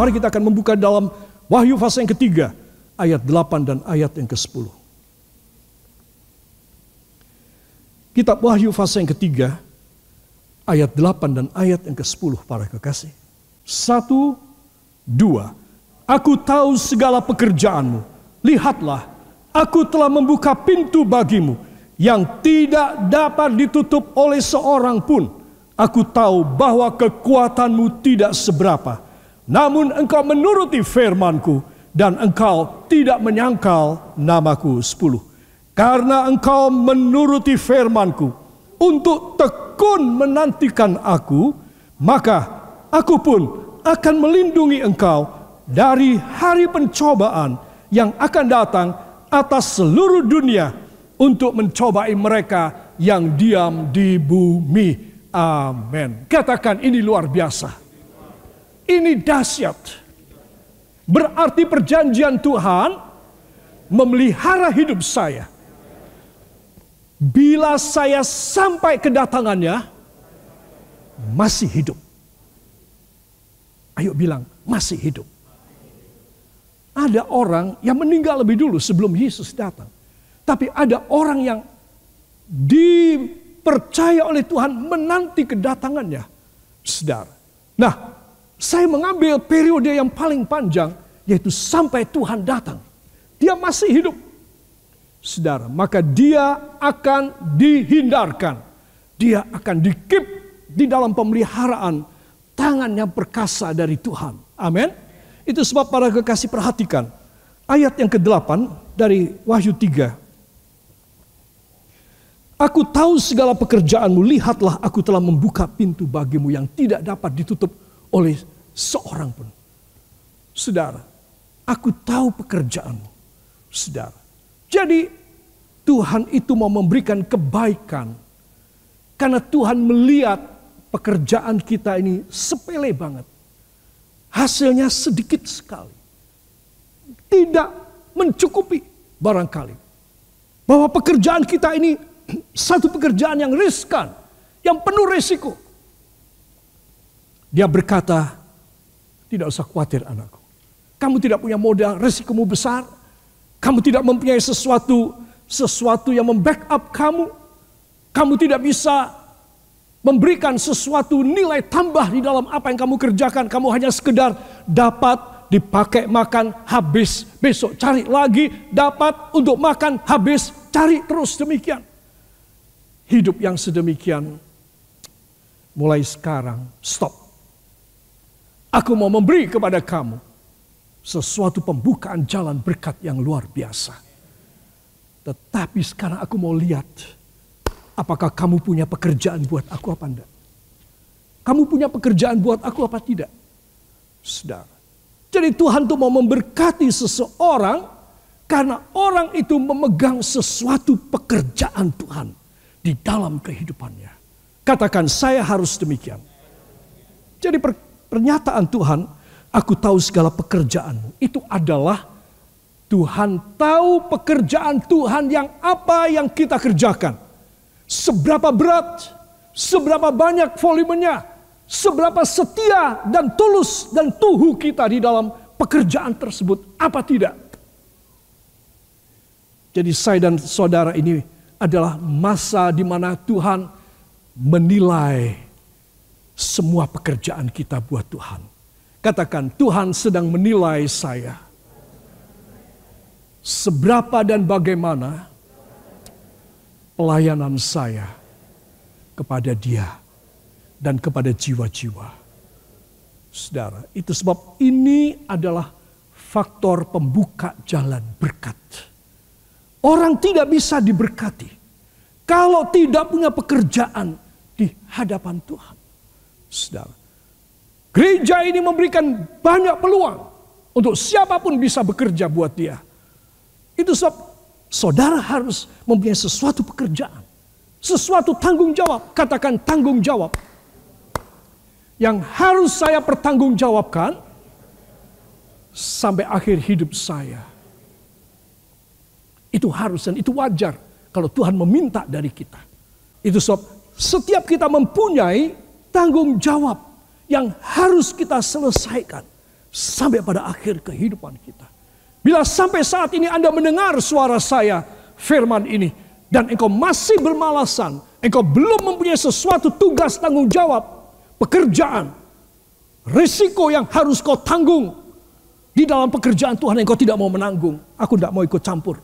Mari kita akan membuka dalam Wahyu pasal yang ketiga, ayat 8 dan ayat yang ke-10. Kitab Wahyu pasal yang ketiga, ayat 8 dan ayat yang ke-10 para kekasih. 1, 2. Aku tahu segala pekerjaanmu. Lihatlah, aku telah membuka pintu bagimu yang tidak dapat ditutup oleh seorang pun. Aku tahu bahwa kekuatanmu tidak seberapa. Namun engkau menuruti firmanku dan engkau tidak menyangkal namaku 10. Karena engkau menuruti firmanku untuk tekun menantikan aku, maka aku pun akan melindungi engkau dari hari pencobaan yang akan datang atas seluruh dunia untuk mencobai mereka yang diam di bumi. Amin. Katakan, ini luar biasa. Ini dahsyat. Berarti perjanjian Tuhan memelihara hidup saya. Bila saya sampai kedatangannya, masih hidup. Ayo bilang, masih hidup. Ada orang yang meninggal lebih dulu sebelum Yesus datang. Tapi ada orang yang dipercaya oleh Tuhan menanti kedatangannya. Saudara. Nah, saya mengambil periode yang paling panjang, yaitu sampai Tuhan datang. Dia masih hidup. Saudara, maka dia akan dihindarkan. Dia akan dikip di dalam pemeliharaan tangan yang perkasa dari Tuhan. Amin. Itu sebab para kekasih perhatikan ayat yang ke-8 dari Wahyu 3. Aku tahu segala pekerjaanmu, lihatlah aku telah membuka pintu bagimu yang tidak dapat ditutup oleh seorang pun. Saudara, aku tahu pekerjaanmu. Saudara, jadi Tuhan itu mau memberikan kebaikan karena Tuhan melihat pekerjaan kita ini sepele banget. Hasilnya sedikit sekali. Tidak mencukupi barangkali. Bahwa pekerjaan kita ini satu pekerjaan yang riskan. Yang penuh resiko. Dia berkata, tidak usah khawatir anakku. Kamu tidak punya modal, resikomu besar. Kamu tidak mempunyai sesuatu yang membackup kamu. Kamu tidak bisa memberikan sesuatu nilai tambah di dalam apa yang kamu kerjakan. Kamu hanya sekedar dapat dipakai makan, habis. Besok cari lagi, dapat untuk makan, habis. Cari terus demikian. Hidup yang sedemikian, mulai sekarang stop. Aku mau memberi kepada kamu sesuatu pembukaan jalan berkat yang luar biasa. Tetapi sekarang aku mau lihat, apakah kamu punya pekerjaan buat aku apa enggak? Kamu punya pekerjaan buat aku apa tidak? Saudara. Jadi Tuhan tuh mau memberkati seseorang karena orang itu memegang sesuatu pekerjaan Tuhan di dalam kehidupannya. Katakan, saya harus demikian. Jadi pernyataan Tuhan, aku tahu segala pekerjaanmu. Itu adalah Tuhan tahu pekerjaan Tuhan yang apa yang kita kerjakan. Seberapa berat, seberapa banyak volumenya, seberapa setia dan tulus dan tuhu kita di dalam pekerjaan tersebut, apa tidak. Jadi saya dan saudara ini adalah masa di mana Tuhan menilai semua pekerjaan kita buat Tuhan. Katakan, Tuhan sedang menilai saya. Seberapa dan bagaimana pelayanan saya kepada Dia dan kepada jiwa-jiwa. Saudara, itu sebab ini adalah faktor pembuka jalan berkat. Orang tidak bisa diberkati kalau tidak punya pekerjaan di hadapan Tuhan. Saudara, gereja ini memberikan banyak peluang untuk siapapun bisa bekerja buat dia. Itu sebab saudara harus mempunyai sesuatu pekerjaan, sesuatu tanggung jawab. Katakan tanggung jawab. Yang harus saya pertanggungjawabkan sampai akhir hidup saya. Itu harus dan itu wajar kalau Tuhan meminta dari kita. Itu sebab setiap kita mempunyai tanggung jawab yang harus kita selesaikan sampai pada akhir kehidupan kita. Bila sampai saat ini Anda mendengar suara saya, firman ini, dan engkau masih bermalasan, engkau belum mempunyai sesuatu tugas tanggung jawab, pekerjaan, risiko yang harus kau tanggung di dalam pekerjaan Tuhan yang kau tidak mau menanggung, aku tidak mau ikut campur.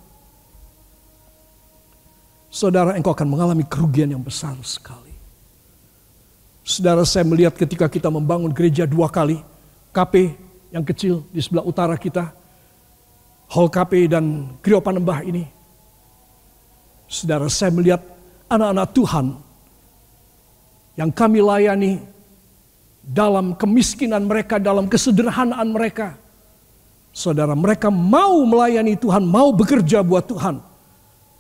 Saudara, engkau akan mengalami kerugian yang besar sekali. Saudara, saya melihat ketika kita membangun gereja 2 kali, KP yang kecil di sebelah utara kita, Hall KP dan Gereja Panembah ini. Saudara, saya melihat anak-anak Tuhan yang kami layani dalam kemiskinan mereka, dalam kesederhanaan mereka. Saudara, mereka mau melayani Tuhan, mau bekerja buat Tuhan.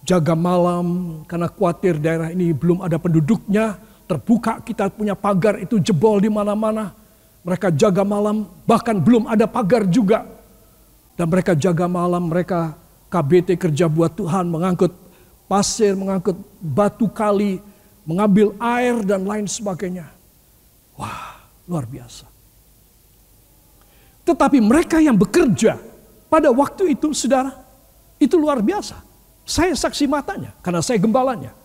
Jaga malam karena khawatir daerah ini belum ada penduduknya. Terbuka, kita punya pagar itu jebol di mana-mana. Mereka jaga malam, bahkan belum ada pagar juga. Dan mereka jaga malam, mereka KBT kerja buat Tuhan, mengangkut pasir, mengangkut batu kali, mengambil air dan lain sebagainya. Wah, luar biasa. Tetapi mereka yang bekerja pada waktu itu, saudara, itu luar biasa. Saya saksi matanya, karena saya gembalanya.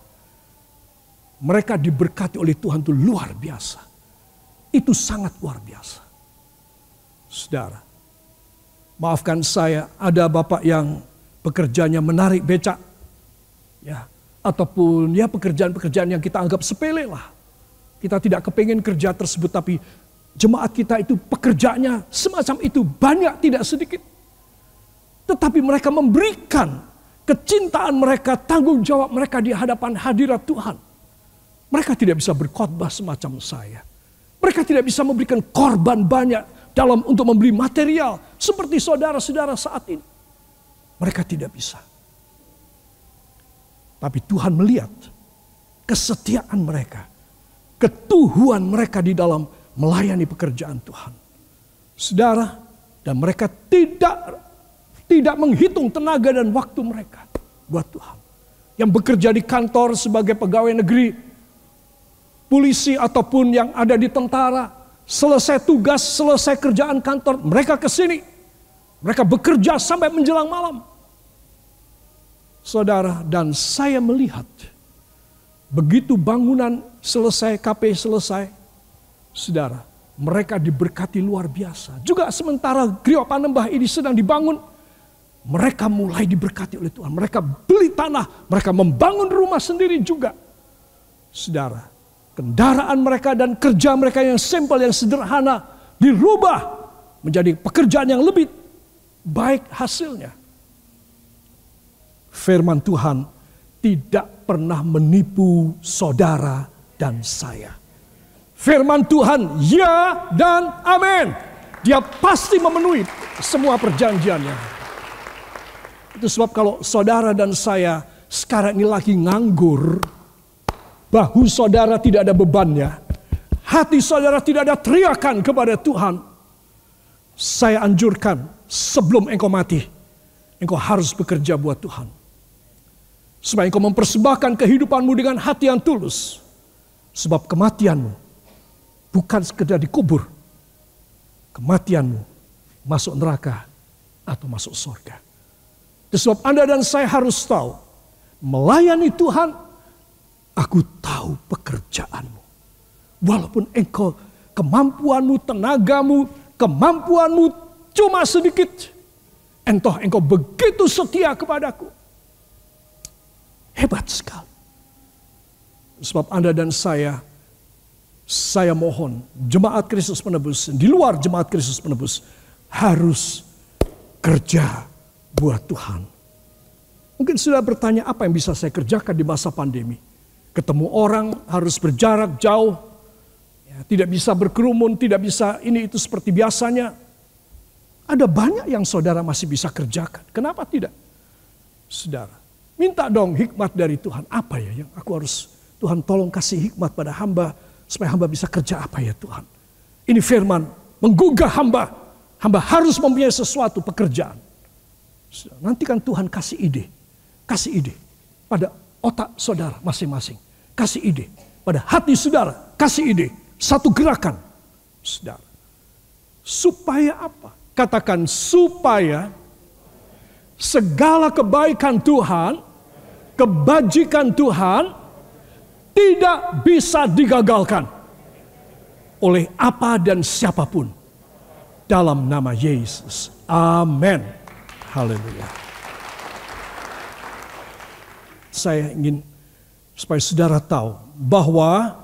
Mereka diberkati oleh Tuhan itu luar biasa. Itu sangat luar biasa. Saudara, maafkan saya, ada bapak yang pekerjaannya menarik becak. Ya, ataupun ya pekerjaan-pekerjaan yang kita anggap sepele lah. Kita tidak kepingin kerja tersebut, tapi jemaat kita itu pekerjaannya semacam itu, banyak tidak sedikit. Tetapi mereka memberikan kecintaan mereka, tanggung jawab mereka di hadapan hadirat Tuhan. Mereka tidak bisa berkhotbah semacam saya. Mereka tidak bisa memberikan korban banyak dalam untuk membeli material seperti saudara-saudara saat ini. Mereka tidak bisa. Tapi Tuhan melihat kesetiaan mereka, ketuhuan mereka di dalam melayani pekerjaan Tuhan. Saudara, dan mereka tidak menghitung tenaga dan waktu mereka buat Tuhan. Yang bekerja di kantor sebagai pegawai negeri, polisi ataupun yang ada di tentara, selesai tugas, selesai kerjaan kantor, mereka ke sini. Mereka bekerja sampai menjelang malam. Saudara, dan saya melihat begitu bangunan selesai, KP selesai, saudara, mereka diberkati luar biasa. Juga sementara Gereja Panembah ini sedang dibangun, mereka mulai diberkati oleh Tuhan. Mereka beli tanah, mereka membangun rumah sendiri juga. Saudara, kendaraan mereka dan kerja mereka yang simpel, yang sederhana, dirubah menjadi pekerjaan yang lebih baik hasilnya. Firman Tuhan tidak pernah menipu saudara dan saya. Firman Tuhan ya dan amin. Dia pasti memenuhi semua perjanjiannya. Itu sebab kalau saudara dan saya sekarang ini lagi nganggur, bahu saudara tidak ada bebannya, hati saudara tidak ada teriakan kepada Tuhan, saya anjurkan sebelum engkau mati, engkau harus bekerja buat Tuhan. Supaya engkau mempersembahkan kehidupanmu dengan hati yang tulus. Sebab kematianmu bukan sekedar dikubur. Kematianmu masuk neraka atau masuk surga. Sebab Anda dan saya harus tahu, melayani Tuhan, aku tahu pekerjaanmu. Walaupun engkau kemampuanmu, tenagamu, kemampuanmu cuma sedikit, entah engkau begitu setia kepadaku. Hebat sekali. Sebab Anda dan saya mohon jemaat Kristus Penebus, di luar jemaat Kristus Penebus, harus kerja buat Tuhan. Mungkin sudah bertanya, apa yang bisa saya kerjakan di masa pandemi? Ketemu orang harus berjarak jauh, ya, tidak bisa berkerumun, tidak bisa ini itu seperti biasanya. Ada banyak yang saudara masih bisa kerjakan. Kenapa tidak? Saudara, minta dong hikmat dari Tuhan. Apa ya yang aku harus, Tuhan tolong kasih hikmat pada hamba, supaya hamba bisa kerja apa ya Tuhan. Ini firman menggugah hamba. Hamba harus mempunyai sesuatu pekerjaan. Nanti kan Tuhan kasih ide. Kasih ide pada otak saudara masing-masing. Kasih ide pada hati saudara. Kasih ide. Satu gerakan. Saudara. Supaya apa? Katakan supaya segala kebaikan Tuhan, kebajikan Tuhan tidak bisa digagalkan oleh apa dan siapapun. Dalam nama Yesus. Amin. Haleluya. Saya ingin supaya saudara tahu bahwa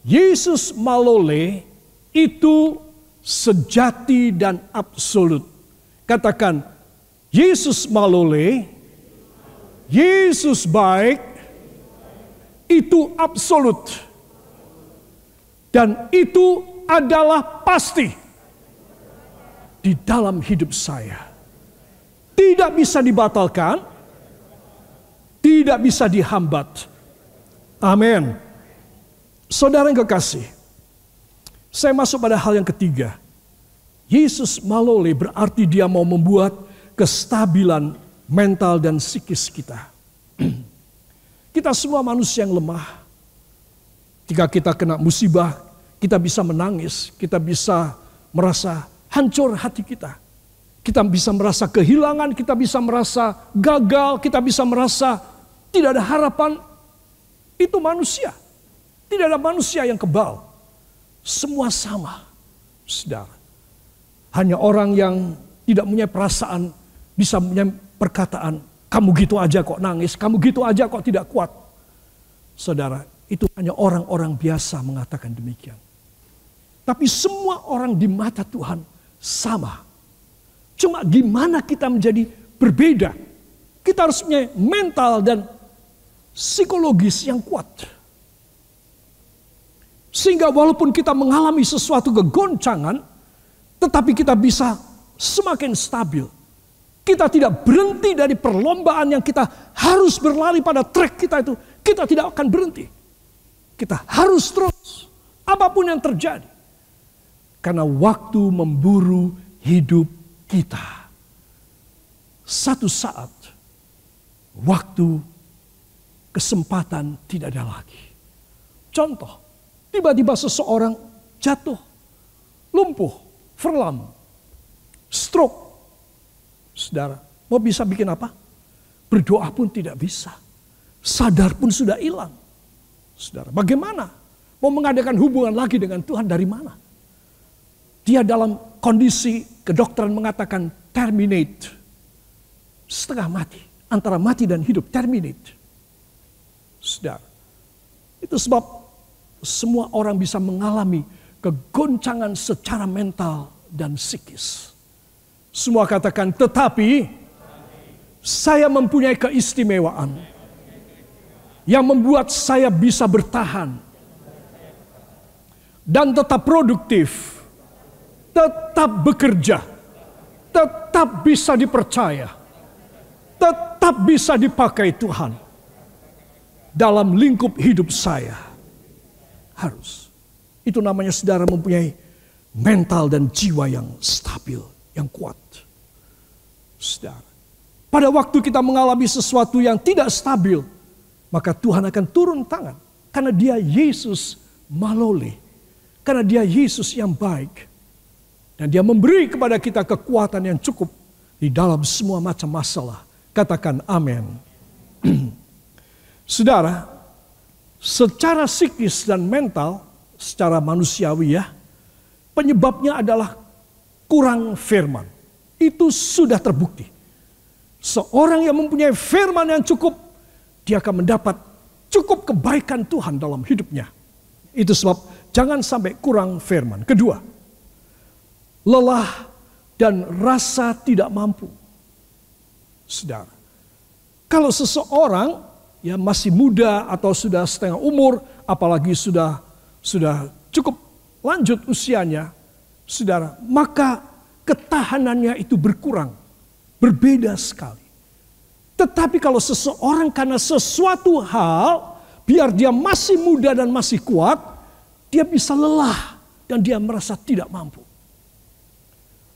Yesus Malole itu sejati dan absolut. Katakan, Yesus Malole, Yesus baik, itu absolut. Dan itu adalah pasti di dalam hidup saya. Tidak bisa dibatalkan, tidak bisa dihambat. Amin. Saudara yang kekasih, saya masuk pada hal yang ketiga. Yesus Malole berarti dia mau membuat kestabilan mental dan psikis kita. Kita semua manusia yang lemah. Jika kita kena musibah, kita bisa menangis, kita bisa merasa hancur hati kita. Kita bisa merasa kehilangan, kita bisa merasa gagal, kita bisa merasa tidak ada harapan. Itu manusia. Tidak ada manusia yang kebal. Semua sama, saudara. Hanya orang yang tidak punya perasaan bisa punya perkataan, kamu gitu aja kok nangis, kamu gitu aja kok tidak kuat. Saudara, itu hanya orang-orang biasa mengatakan demikian. Tapi semua orang di mata Tuhan sama. Cuma gimana kita menjadi berbeda. Kita harus punya mental dan psikologis yang kuat. Sehingga walaupun kita mengalami sesuatu kegoncangan, tetapi kita bisa semakin stabil. Kita tidak berhenti dari perlombaan yang kita harus berlari pada trek kita itu. Kita tidak akan berhenti. Kita harus terus. Apapun yang terjadi. Karena waktu memburu hidup kita. Satu saat, waktu, kesempatan tidak ada lagi. Contoh, tiba-tiba seseorang jatuh, lumpuh, verlam, stroke. Saudara, mau bisa bikin apa? Berdoa pun tidak bisa. Sadar pun sudah hilang. Saudara, bagaimana? Mau mengadakan hubungan lagi dengan Tuhan dari mana? Dia dalam kondisi kedokteran mengatakan terminate. Setengah mati. Antara mati dan hidup, terminate. Saudara, itu sebab semua orang bisa mengalami kegoncangan secara mental dan psikis. Semua katakan, tetapi saya mempunyai keistimewaan yang membuat saya bisa bertahan dan tetap produktif, tetap bekerja, tetap bisa dipercaya, tetap bisa dipakai Tuhan dalam lingkup hidup saya. Harus. Itu namanya saudara mempunyai mental dan jiwa yang stabil, yang kuat. Saudara, pada waktu kita mengalami sesuatu yang tidak stabil, maka Tuhan akan turun tangan. Karena dia Yesus Malole. Karena dia Yesus yang baik. Dan dia memberi kepada kita kekuatan yang cukup di dalam semua macam masalah. Katakan amin. Saudara, secara psikis dan mental, secara manusiawi ya, penyebabnya adalah kurang firman. Itu sudah terbukti. Seorang yang mempunyai firman yang cukup, dia akan mendapat cukup kebaikan Tuhan dalam hidupnya. Itu sebab jangan sampai kurang firman. Kedua, lelah dan rasa tidak mampu. Saudara, kalau seseorang ya masih muda atau sudah setengah umur, apalagi sudah cukup lanjut usianya, saudara, maka ketahanannya itu berkurang, berbeda sekali. Tetapi kalau seseorang karena sesuatu hal, biar dia masih muda dan masih kuat, dia bisa lelah dan dia merasa tidak mampu.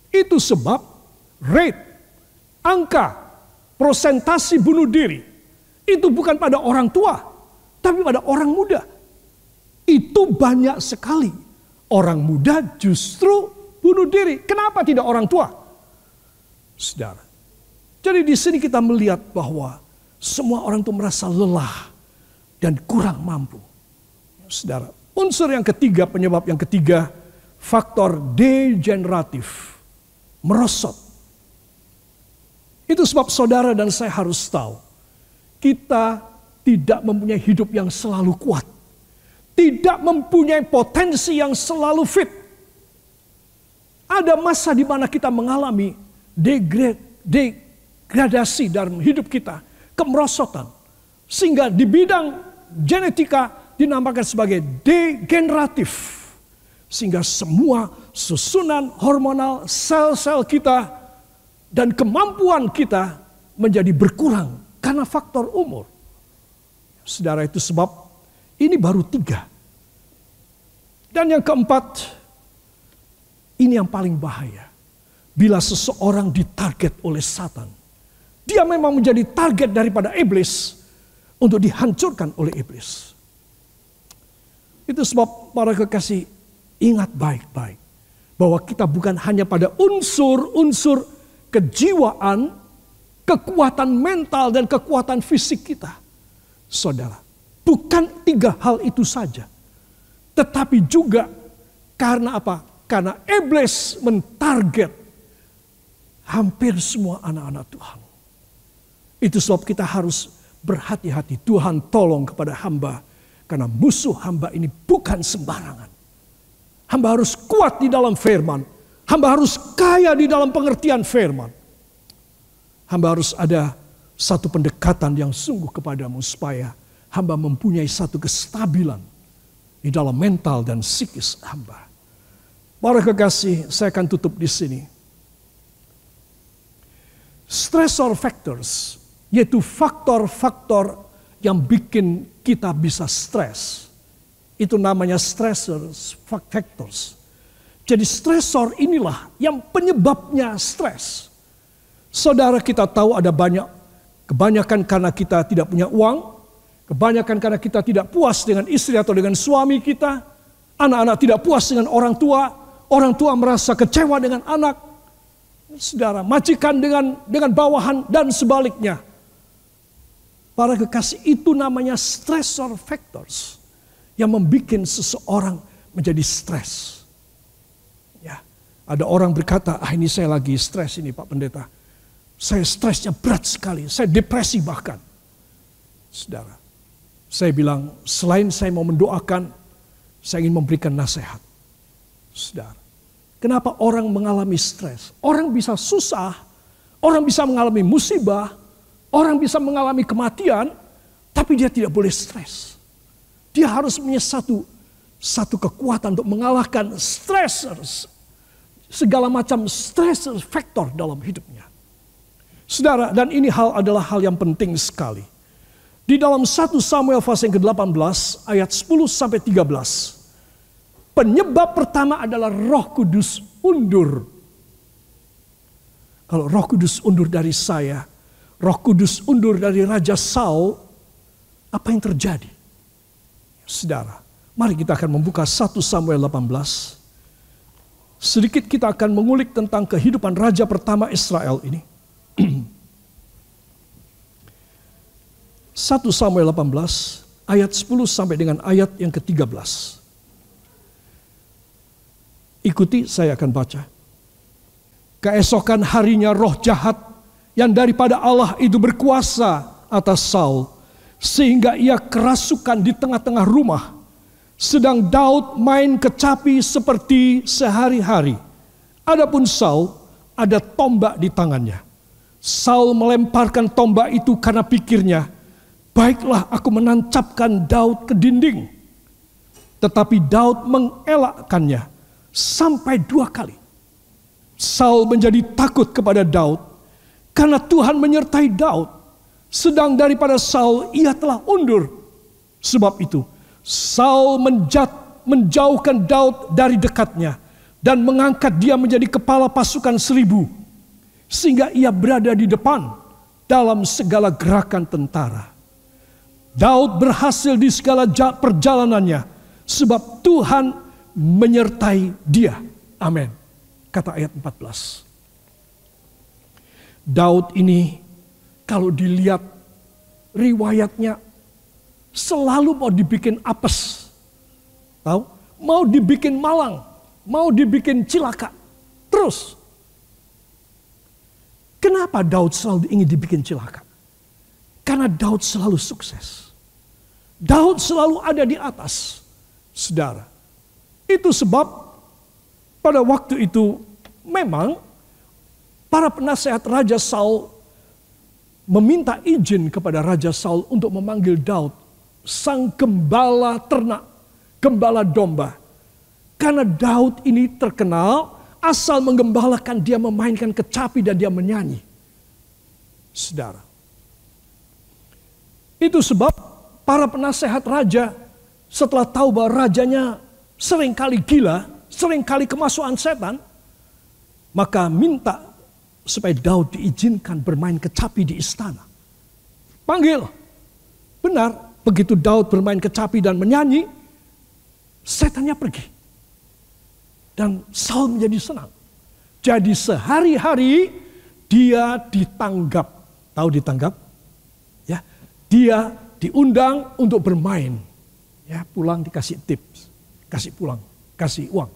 Itu sebab rate, angka, prosentasi bunuh diri itu bukan pada orang tua, tapi pada orang muda. Itu banyak sekali. Orang muda justru bunuh diri. Kenapa tidak orang tua? Saudara. Jadi di sini kita melihat bahwa semua orang itu merasa lelah dan kurang mampu. Saudara, unsur yang ketiga, penyebab yang ketiga, faktor degeneratif, merosot. Itu sebab saudara dan saya harus tahu, kita tidak mempunyai hidup yang selalu kuat. Tidak mempunyai potensi yang selalu fit. Ada masa di mana kita mengalami degradasi dalam hidup kita, kemerosotan. Sehingga di bidang genetika dinamakan sebagai degeneratif. Sehingga semua susunan hormonal sel-sel kita dan kemampuan kita menjadi berkurang karena faktor umur. Saudara, itu sebab ini baru 3. Dan yang keempat, ini yang paling bahaya. Bila seseorang ditarget oleh Satan, dia memang menjadi target daripada iblis untuk dihancurkan oleh iblis. Itu sebab para kekasih, ingat baik-baik bahwa kita bukan hanya pada unsur-unsur kejiwaan, kekuatan mental dan kekuatan fisik kita. Saudara, bukan 3 hal itu saja. Tetapi juga karena apa? Karena iblis mentarget hampir semua anak-anak Tuhan. Itu sebab kita harus berhati-hati. Tuhan tolong kepada hamba. Karena musuh hamba ini bukan sembarangan. Hamba harus kuat di dalam firman. Hamba harus kaya di dalam pengertian firman. Hamba harus ada satu pendekatan yang sungguh kepadamu supaya hamba mempunyai satu kestabilan di dalam mental dan psikis hamba. Para kekasih, saya akan tutup di sini. Stressor factors, yaitu faktor-faktor yang bikin kita bisa stres. Itu namanya stressor factors. Jadi stresor inilah yang penyebabnya stres. Saudara, kita tahu ada kebanyakan karena kita tidak punya uang. Kebanyakan karena kita tidak puas dengan istri atau dengan suami kita. Anak-anak tidak puas dengan orang tua. Orang tua merasa kecewa dengan anak. Saudara, majikan dengan bawahan dan sebaliknya. Para kekasih, itu namanya stressor factors. Yang membuat seseorang menjadi stres. Ya, ada orang berkata, ini saya lagi stres ini Pak Pendeta. Saya stresnya berat sekali. Saya depresi bahkan. Saudara, saya bilang, selain saya mau mendoakan, saya ingin memberikan nasihat. Saudara, kenapa orang mengalami stres? Orang bisa susah, orang bisa mengalami musibah, orang bisa mengalami kematian, tapi dia tidak boleh stres. Dia harus punya satu kekuatan untuk mengalahkan stressors, segala macam stressor factor dalam hidupnya. Saudara, dan ini adalah hal yang penting sekali. Di dalam 1 Samuel pasal yang ke-18 ayat 10 sampai 13. Penyebab pertama adalah Roh Kudus undur. Kalau Roh Kudus undur dari saya, Roh Kudus undur dari Raja Saul, apa yang terjadi? Saudara, mari kita akan membuka 1 Samuel 18. Sedikit kita akan mengulik tentang kehidupan raja pertama Israel ini. 1 Samuel 18 ayat 10 sampai dengan ayat yang ke-13. Ikuti, saya akan baca. Keesokan harinya roh jahat yang daripada Allah itu berkuasa atas Saul, sehingga ia kerasukan di tengah-tengah rumah. Sedang Daud main kecapi seperti sehari-hari. Adapun Saul ada tombak di tangannya. Saul melemparkan tombak itu karena pikirnya, baiklah aku menancapkan Daud ke dinding. Tetapi Daud mengelakkannya sampai 2 kali. Saul menjadi takut kepada Daud karena Tuhan menyertai Daud. Sedang daripada Saul ia telah undur. Sebab itu Saul menjauhkan Daud dari dekatnya dan mengangkat dia menjadi kepala pasukan 1000. Sehingga ia berada di depan dalam segala gerakan tentara. Daud berhasil di segala perjalanannya sebab Tuhan menyertai dia. Amin. kata ayat 14. Daud ini kalau dilihat riwayatnya selalu mau dibikin apes. Tahu? Mau dibikin malang, mau dibikin cilaka. Terus. Kenapa Daud selalu ingin dibikin cilaka? Karena Daud selalu sukses. Daud selalu ada di atas. Saudara. Itu sebab pada waktu itu memang para penasehat Raja Saul meminta izin kepada Raja Saul untuk memanggil Daud, sang gembala ternak, gembala domba. Karena Daud ini terkenal asal menggembalakan, dia memainkan kecapi dan dia menyanyi. Saudara. Itu sebab para penasehat raja setelah tahu bahwa rajanya seringkali gila, seringkali kemasukan setan, maka minta supaya Daud diizinkan bermain kecapi di istana. Panggil. Benar, begitu Daud bermain kecapi dan menyanyi, setannya pergi. Dan Saul menjadi senang. Jadi sehari-hari dia ditanggap. Tahu ditanggap? Ya, dia diundang untuk bermain. Ya, pulang dikasih tips, kasih pulang, kasih uang.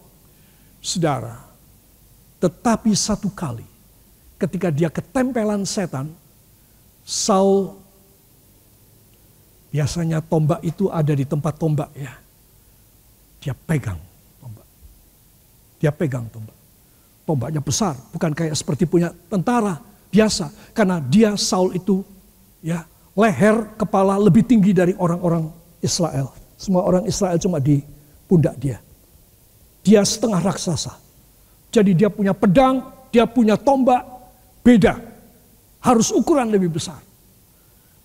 Saudara, tetapi satu kali ketika dia ketempelan setan, Saul, biasanya tombak itu ada di tempat tombak ya. Dia pegang tombak. Dia pegang tombak. Tombaknya besar, bukan kayak seperti punya tentara biasa. Karena dia Saul itu ya leher, kepala lebih tinggi dari orang-orang Israel. Semua orang Israel cuma di pundak dia. Dia setengah raksasa. Jadi dia punya pedang, dia punya tombak, beda. Harus ukuran lebih besar.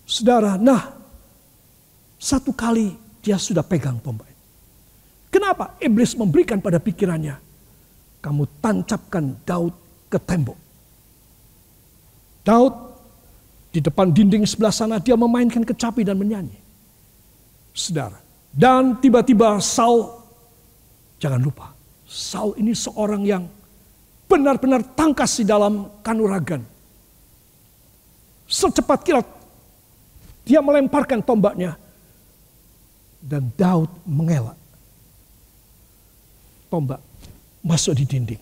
Saudara, nah satu kali dia sudah pegang tombak. Kenapa? Iblis memberikan pada pikirannya, kamu tancapkan Daud ke tembok. Daud di depan dinding sebelah sana dia memainkan kecapi dan menyanyi. Saudara. Dan tiba-tiba Saul, jangan lupa, Saul ini seorang yang benar-benar tangkas di dalam kanuragan. Secepat kilat dia melemparkan tombaknya dan Daud mengelak. Tombak masuk di dinding.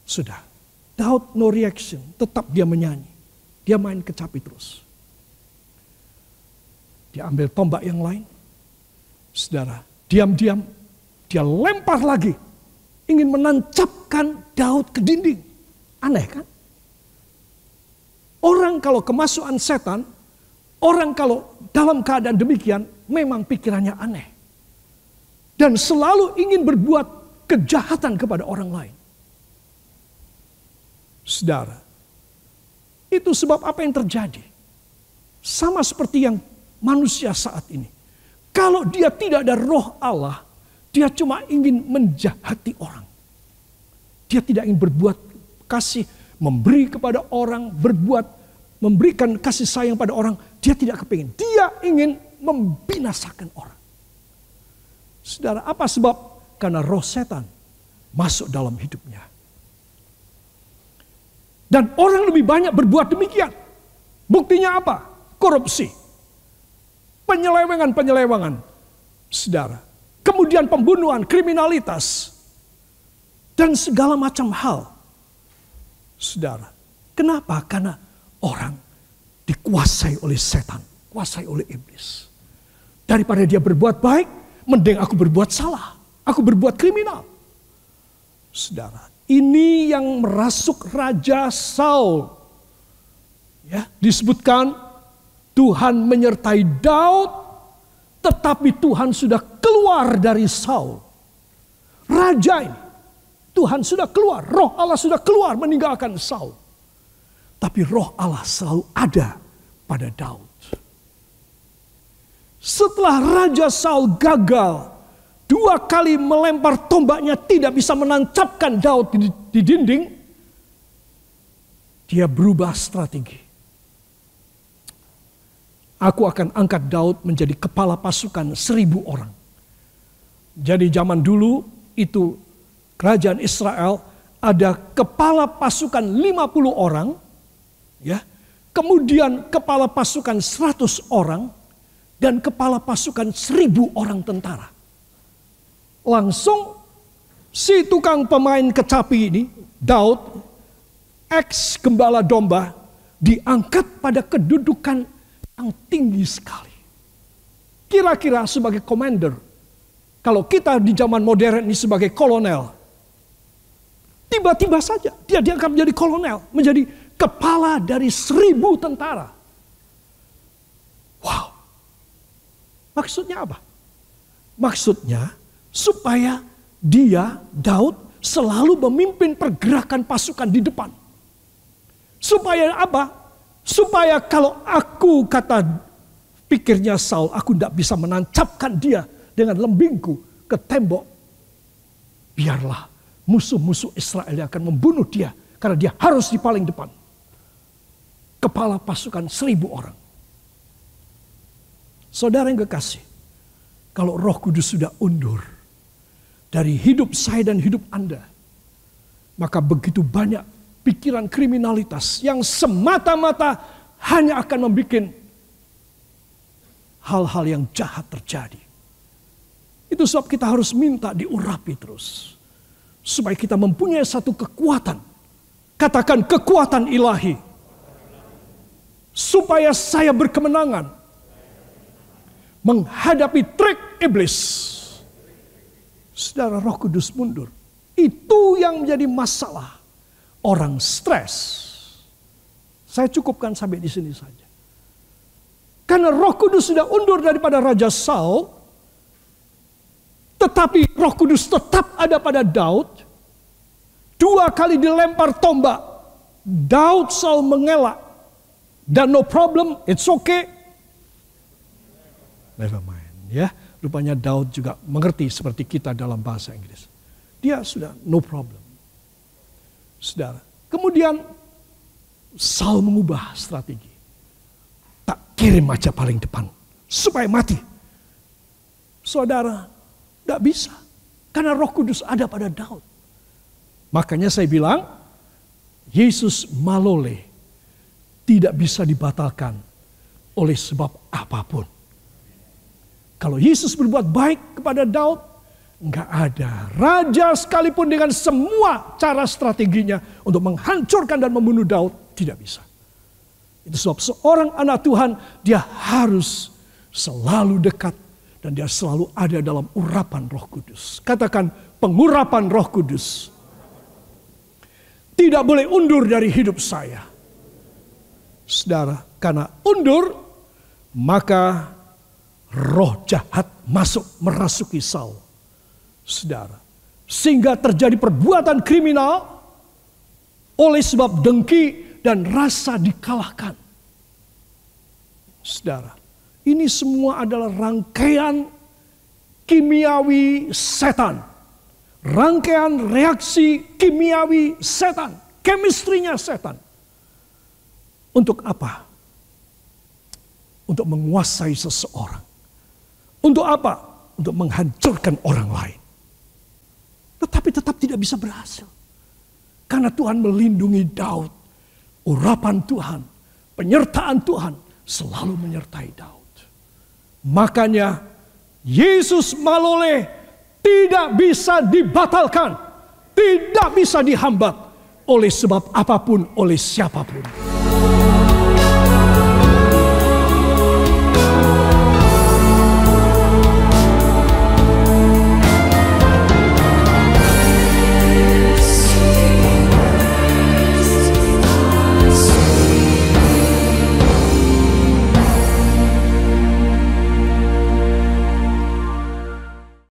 Sudah, Daud no reaction, tetap dia menyanyi. Dia main kecapi terus. Dia ambil tombak yang lain. Saudara, diam-diam dia lempar lagi. Ingin menancapkan Daud ke dinding. Aneh kan? Orang kalau kemasukan setan, orang kalau dalam keadaan demikian, memang pikirannya aneh. Dan selalu ingin berbuat kejahatan kepada orang lain. Saudara, itu sebab apa yang terjadi? Sama seperti yang manusia saat ini. Kalau dia tidak ada roh Allah, dia cuma ingin menjahati orang. Dia tidak ingin berbuat kasih, memberi kepada orang, memberikan kasih sayang pada orang. Dia tidak kepingin. Dia ingin membinasakan orang. Saudara, apa sebab? Karena roh setan masuk dalam hidupnya. Dan orang lebih banyak berbuat demikian. Buktinya apa? Korupsi. Penyelewengan. Saudara. Kemudian pembunuhan, kriminalitas. Dan segala macam hal. Saudara. Kenapa? Karena orang dikuasai oleh setan. Kuasai oleh iblis. Daripada dia berbuat baik, mending aku berbuat salah. Aku berbuat kriminal. Saudara. Ini yang merasuk Raja Saul. Ya, disebutkan Tuhan menyertai Daud, tetapi Tuhan sudah keluar dari Saul. Raja ini, Tuhan sudah keluar, roh Allah sudah keluar meninggalkan Saul. Tapi roh Allah selalu ada pada Daud. Setelah Raja Saul gagal, 2 kali melempar tombaknya tidak bisa menancapkan Daud di dinding, dia berubah strategi. Aku akan angkat Daud menjadi kepala pasukan 1000 orang. Jadi zaman dulu itu kerajaan Israel ada kepala pasukan 50 orang, ya. Kemudian kepala pasukan 100 orang dan kepala pasukan 1000 orang tentara. Langsung si tukang pemain kecapi ini, Daud, ex gembala domba, diangkat pada kedudukan yang tinggi sekali. Kira-kira sebagai commander, kalau kita di zaman modern ini sebagai kolonel, tiba-tiba saja dia diangkat menjadi kolonel, menjadi kepala dari 1000 tentara. Wow. Maksudnya apa? Maksudnya supaya dia, Daud, selalu memimpin pergerakan pasukan di depan. Supaya apa? Supaya kalau aku, kata pikirnya Saul, aku tidak bisa menancapkan dia dengan lembingku ke tembok. Biarlah musuh-musuh Israel yang akan membunuh dia, karena dia harus di paling depan. Kepala pasukan 1000 orang. Saudara yang kekasih, kalau Roh Kudus sudah undur dari hidup saya dan hidup Anda, maka begitu banyak pikiran kriminalitas yang semata-mata hanya akan membuat hal-hal yang jahat terjadi. Itu sebab kita harus minta diurapi terus. Supaya kita mempunyai satu kekuatan. Katakan kekuatan ilahi. Supaya saya berkemenangan menghadapi trik iblis. Saudara, Roh Kudus mundur. Itu yang menjadi masalah. Orang stres. Saya cukupkan sampai di sini saja. Karena Roh Kudus sudah undur daripada Raja Saul, tetapi Roh Kudus tetap ada pada Daud. 2 kali dilempar tombak, Daud Saul mengelak. Dan no problem, it's okay. Never mind. Ya, rupanya Daud juga mengerti seperti kita dalam bahasa Inggris. Dia sudah no problem. Saudara, kemudian Saul mengubah strategi. Kirim aja paling depan, supaya mati. Saudara, tidak bisa. Karena Roh Kudus ada pada Daud. Makanya saya bilang, Yesus malole tidak bisa dibatalkan oleh sebab apapun. Kalau Yesus berbuat baik kepada Daud, enggak ada raja sekalipun dengan semua cara strateginya untuk menghancurkan dan membunuh Daud, tidak bisa. Itu sebab seorang anak Tuhan, dia harus selalu dekat dan dia selalu ada dalam urapan Roh Kudus. Katakan pengurapan Roh Kudus. Tidak boleh undur dari hidup saya. Saudara, karena undur, maka roh jahat masuk merasuki Saul. Saudara, sehingga terjadi perbuatan kriminal oleh sebab dengki dan rasa dikalahkan. Saudara, ini semua adalah rangkaian kimiawi setan. Rangkaian reaksi kimiawi setan. Chemistry-nya setan. Untuk apa? Untuk menguasai seseorang. Untuk apa? Untuk menghancurkan orang lain. Tetapi tetap tidak bisa berhasil. Karena Tuhan melindungi Daud. Urapan Tuhan, penyertaan Tuhan selalu menyertai Daud. Makanya Yesus malole tidak bisa dibatalkan, tidak bisa dihambat oleh sebab apapun, oleh siapapun.